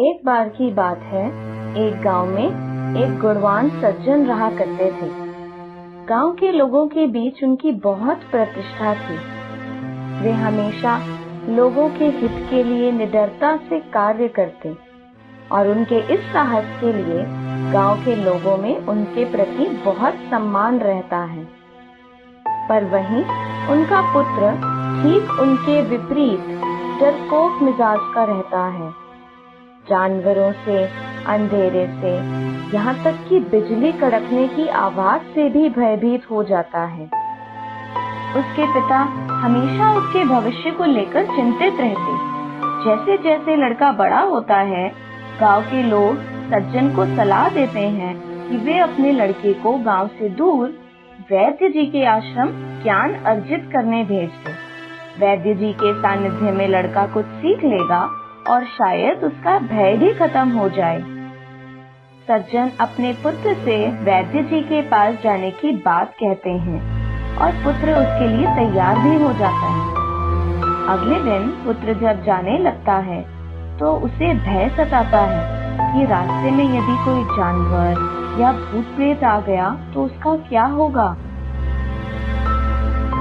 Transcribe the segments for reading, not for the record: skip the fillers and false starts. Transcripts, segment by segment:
एक बार की बात है, एक गांव में एक गुणवान सज्जन रहा करते थे। गांव के लोगों के बीच उनकी बहुत प्रतिष्ठा थी। वे हमेशा लोगों के हित के लिए निडरता से कार्य करते और उनके इस साहस के लिए गांव के लोगों में उनके प्रति बहुत सम्मान रहता है। पर वहीं उनका पुत्र ठीक उनके विपरीत डरपोक मिजाज का रहता है। जानवरों से, अंधेरे से, यहाँ तक कि बिजली कड़कने की आवाज से भी भयभीत हो जाता है। उसके पिता हमेशा उसके भविष्य को लेकर चिंतित रहते। जैसे जैसे लड़का बड़ा होता है, गांव के लोग सज्जन को सलाह देते हैं कि वे अपने लड़के को गांव से दूर वैद्य जी के आश्रम ज्ञान अर्जित करने भेज दें। वैद्य जी के सानिध्य में लड़का कुछ सीख लेगा और शायद उसका भय भी खत्म हो जाए। सज्जन अपने पुत्र से वैद्य जी के पास जाने की बात कहते हैं और पुत्र उसके लिए तैयार भी हो जाता है। अगले दिन पुत्र जब जाने लगता है तो उसे भय सताता है कि रास्ते में यदि कोई जानवर या भूत प्रेत आ गया तो उसका क्या होगा।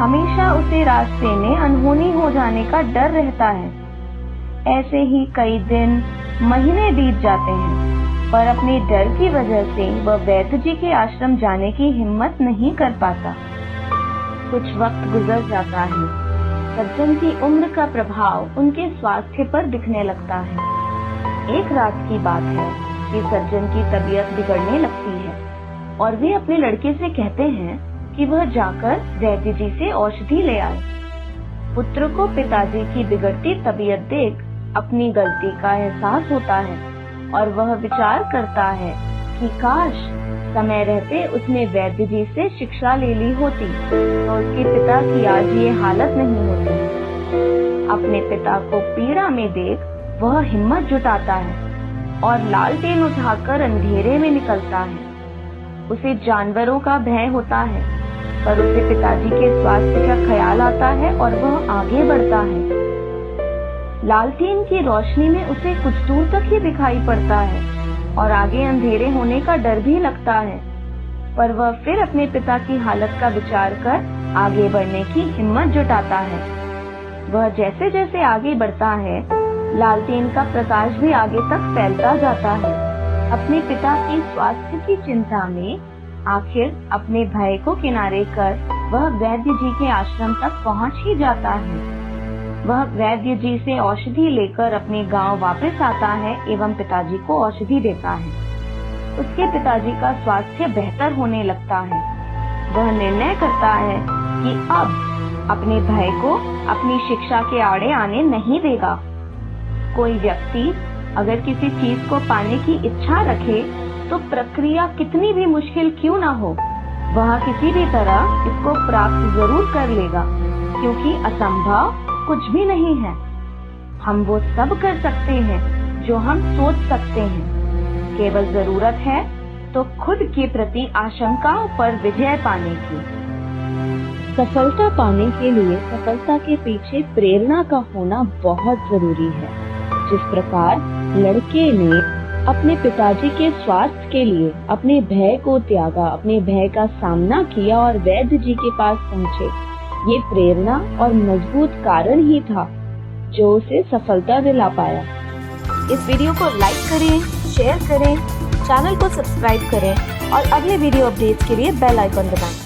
हमेशा उसे रास्ते में अनहोनी हो जाने का डर रहता है। ऐसे ही कई दिन, महीने बीत जाते हैं, पर अपने डर की वजह से वह वैद्य जी के आश्रम जाने की हिम्मत नहीं कर पाता। कुछ वक्त गुजर जाता है। सज्जन की उम्र का प्रभाव उनके स्वास्थ्य पर दिखने लगता है। एक रात की बात है कि सज्जन की तबीयत बिगड़ने लगती है और वे अपने लड़के से कहते हैं कि वह जाकर वैद्य जी से औषधि ले आए। पुत्र को पिताजी की बिगड़ती तबीयत देख अपनी गलती का एहसास होता है और वह विचार करता है कि काश समय रहते उसने वैद्य जी से शिक्षा ले ली होती तो उसके पिता की आज ये हालत नहीं होती। अपने पिता को पीड़ा में देख वह हिम्मत जुटाता है और लालटेन उठाकर अंधेरे में निकलता है। उसे जानवरों का भय होता है, पर उसे पिताजी के स्वास्थ्य का ख्याल आता है और वह आगे बढ़ता है। लालटेन की रोशनी में उसे कुछ दूर तक ही दिखाई पड़ता है और आगे अंधेरे होने का डर भी लगता है, पर वह फिर अपने पिता की हालत का विचार कर आगे बढ़ने की हिम्मत जुटाता है। वह जैसे जैसे आगे बढ़ता है, लालटेन का प्रकाश भी आगे तक फैलता जाता है। अपने पिता के स्वास्थ्य की चिंता में आखिर अपने भय को किनारे कर वह वैद्य जी के आश्रम तक पहुंच ही जाता है। वह वैद्य जी से औषधि लेकर अपने गांव वापस आता है एवं पिताजी को औषधि देता है। उसके पिताजी का स्वास्थ्य बेहतर होने लगता है। वह निर्णय करता है कि अब अपने भाई को अपनी शिक्षा के आड़े आने नहीं देगा। कोई व्यक्ति अगर किसी चीज को पाने की इच्छा रखे तो प्रक्रिया कितनी भी मुश्किल क्यों न हो, वह किसी भी तरह इसको प्राप्त जरूर कर लेगा, क्योंकि असंभव कुछ भी नहीं है। हम वो सब कर सकते हैं जो हम सोच सकते हैं। केवल जरूरत है तो खुद के प्रति आशंकाओं पर विजय पाने की। सफलता पाने के लिए सफलता के पीछे प्रेरणा का होना बहुत जरूरी है। जिस प्रकार लड़के ने अपने पिताजी के स्वास्थ्य के लिए अपने भय को त्यागा, अपने भय का सामना किया और वैद्य जी के पास पहुँचे, ये प्रेरणा और मजबूत कारण ही था जो उसे सफलता दिला पाया। इस वीडियो को लाइक करें, शेयर करें, चैनल को सब्सक्राइब करें और अगले वीडियो अपडेट्स के लिए बेल आइकन दबाएं।